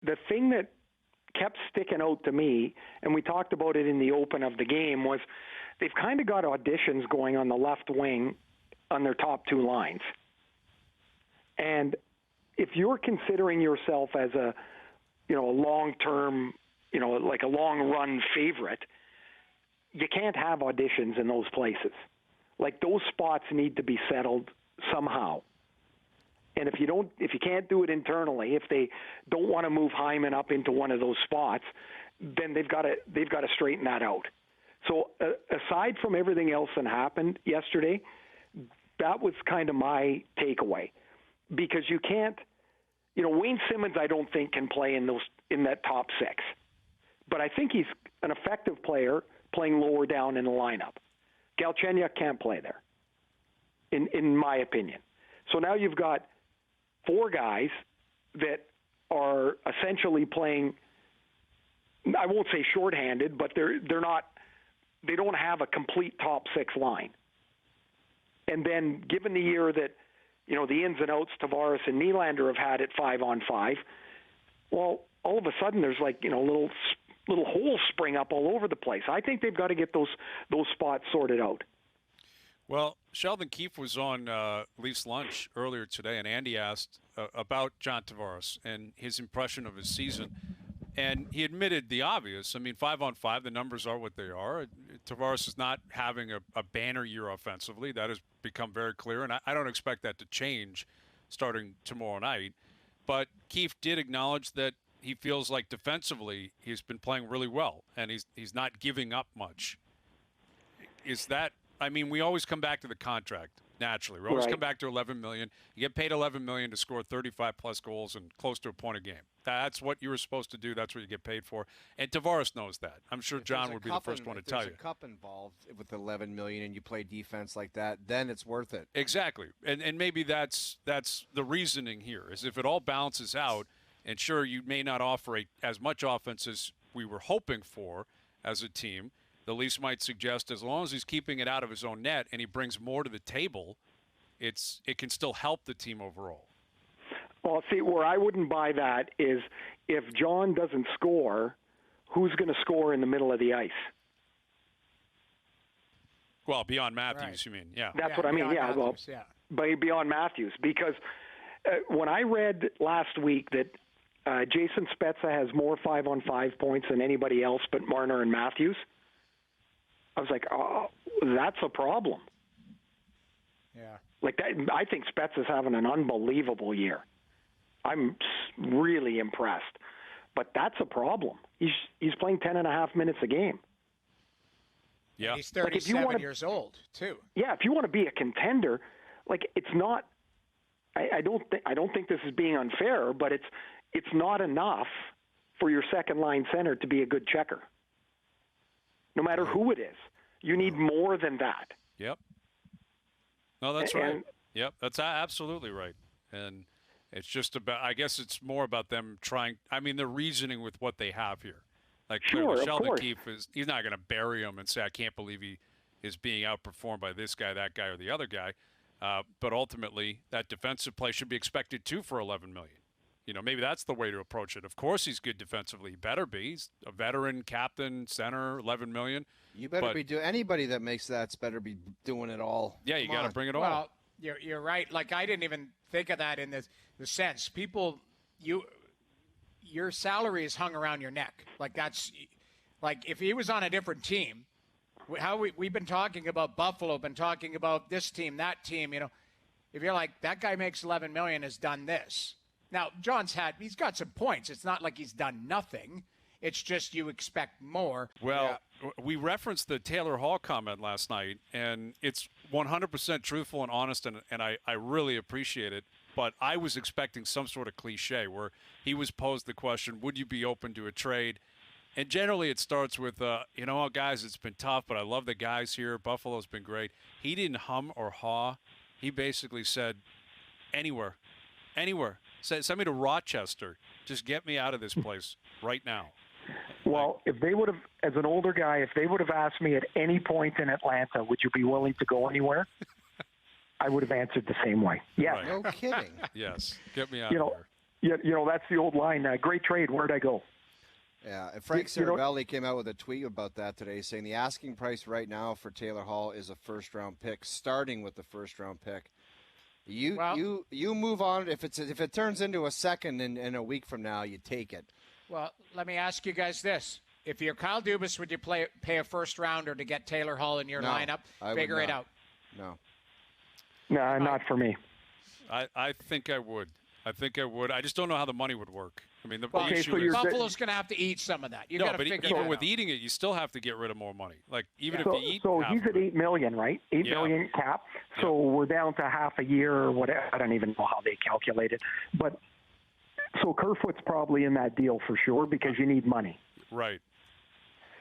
the thing that kept sticking out to me, and we talked about it in the open of the game, was they've kind of got auditions going on the left wing on their top two lines. And if you're considering yourself as a long-term, like a long-run favorite, you can't have auditions in those places. Like, those spots need to be settled somehow. And if you can't do it internally, if they don't want to move Hyman up into one of those spots, then they've got to straighten that out. So aside from everything else that happened yesterday, that was kind of my takeaway, because you can't. Wayne Simmons, I don't think, can play in that top six, but I think he's an effective player playing lower down in the lineup. Galchenyuk can't play there, in my opinion. So now you've got four guys that are essentially playing, I won't say shorthanded, but they don't have a complete top six line. And then given the year that, the ins and outs Tavares and Nylander have had at 5-on-5, well, all of a sudden there's little holes spring up all over the place. I think they've got to get those spots sorted out. Well, Sheldon Keefe was on Leafs Lunch earlier today, and Andy asked about John Tavares and his impression of his season. And he admitted the obvious. I mean, 5-on-5, the numbers are what they are. Tavares is not having a banner year offensively. That has become very clear, and I don't expect that to change starting tomorrow night. But Keefe did acknowledge that he feels like defensively he's been playing really well, and he's not giving up much. Is that – I mean, we always come back to the contract, naturally. We always come back to $11 million. You get paid $11 million to score 35-plus goals and close to a point a game. That's what you were supposed to do. That's what you get paid for. And Tavares knows that. I'm sure John would be the first one to tell you. If there's a cup involved with $11 million and you play defense like that, then it's worth it. Exactly. And maybe that's the reasoning here, is if it all balances out, and sure, you may not offer as much offense as we were hoping for as a team, the Leafs might suggest as long as he's keeping it out of his own net and he brings more to the table, it can still help the team overall. Well, see, where I wouldn't buy that is if John doesn't score, who's going to score in the middle of the ice? Well, beyond Matthews, you mean, yeah. That's what I mean, yeah. Matthews, beyond Matthews. Because when I read last week that Jason Spezza has more 5-on-5 points than anybody else but Marner and Matthews, I was like, oh, that's a problem. Yeah. Like that, I think Spezza's having an unbelievable year. I'm really impressed. But that's a problem. He's playing 10.5 minutes a game. Yeah. And he's 37 years old, too. Yeah, if you want to be a contender, it's not I don't think this is being unfair, but it's not enough for your second line center to be a good checker. No matter who it is. You need more than that. Yep. No, that's right. Yep, that's absolutely right. And it's just about, I guess it's more about them trying, they're reasoning with what they have here. Like, sure, Sheldon Keefe he's not going to bury him and say, I can't believe he is being outperformed by this guy, that guy, or the other guy. But ultimately, that defensive play should be expected too for $11 million. Maybe that's the way to approach it. Of course he's good defensively. He better be. He's a veteran, captain, center, $11 million. You better be doing – anybody that makes that's better be doing it all. Yeah, you got to bring it all. Well, you're right. Like, I didn't even think of that in the sense. People your salary is hung around your neck. Like, that's – like, if he was on a different team, how we've been talking about Buffalo, been talking about this team, that team, if you're like, that guy makes $11 million, has done this. Now, he's got some points. It's not like he's done nothing. It's just you expect more. Well, we referenced the Taylor Hall comment last night, and it's 100% truthful and honest, and I really appreciate it. But I was expecting some sort of cliche where he was posed the question, would you be open to a trade? And generally it starts with, guys, it's been tough, but I love the guys here. Buffalo's been great. He didn't hum or haw. He basically said, anywhere. Send me to Rochester. Just get me out of this place right now. Well, if they would have, as an older guy, if they would have asked me at any point in Atlanta, would you be willing to go anywhere? I would have answered the same way. Yes. Right. No kidding. Yes. Get me out of here. that's the old line. Great trade. Where'd I go? Yeah, and Frank Saravelli came out with a tweet about that today, saying the asking price right now for Taylor Hall is a first-round pick, starting with the first-round pick. You move on. If it turns into a second in a week from now, you take it. Well, let me ask you guys this: if you're Kyle Dubas, would you pay a first-rounder to get Taylor Hall in your lineup? Figure it out. No. No, not for me. I think I would. I just don't know how the money would work. I mean, Buffalo's going to have to eat some of that. Even with eating it, you still have to get rid of more money. Like if you eat. So he's at $8 million, right? $8 million cap. So we're down to half a year or whatever. I don't even know how they calculate it. But so Kerfoot's probably in that deal for sure because you need money. Right.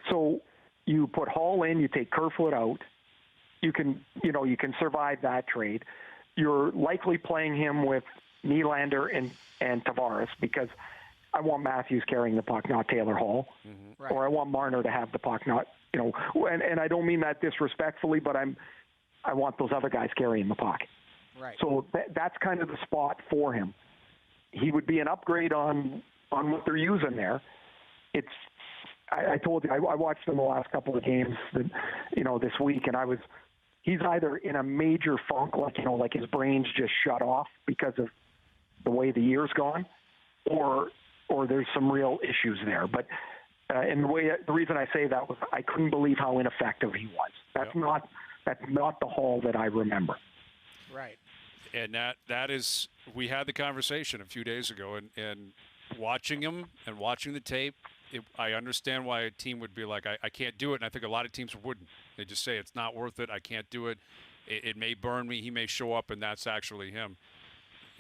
So you put Hall in, you take Kerfoot out. You can survive that trade. You're likely playing him with Nylander and Tavares because I want Matthews carrying the puck, not Taylor Hall, right. Or I want Marner to have the puck, not and I don't mean that disrespectfully, but I want those other guys carrying the puck. Right. So that's kind of the spot for him. He would be an upgrade on what they're using there. I told you I watched him the last couple of games, this week, and he's either in a major funk, like his brain's just shut off because of the way the year's gone, or there's some real issues there. But and the reason I say that was I couldn't believe how ineffective he was. That's not the Hall that I remember. Right. And that is, we had the conversation a few days ago, and watching him and watching the tape, I understand why a team would be like, I can't do it, and I think a lot of teams wouldn't. They just say it's not worth it. I can't do it. It may burn me. He may show up, and that's actually him.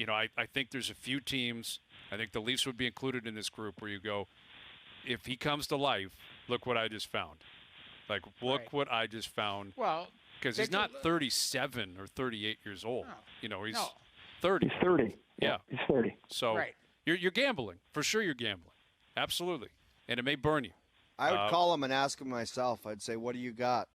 I think there's a few teams. I think the Leafs would be included in this group where you go, if he comes to life, look what I just found. Like, look what I just found. Well, because he's not 37 or 38 years old. No. He's 30. He's 30. Yeah. He's 30. So you're gambling. For sure you're gambling. Absolutely. And it may burn you. I would call him and ask him myself. I'd say, what do you got?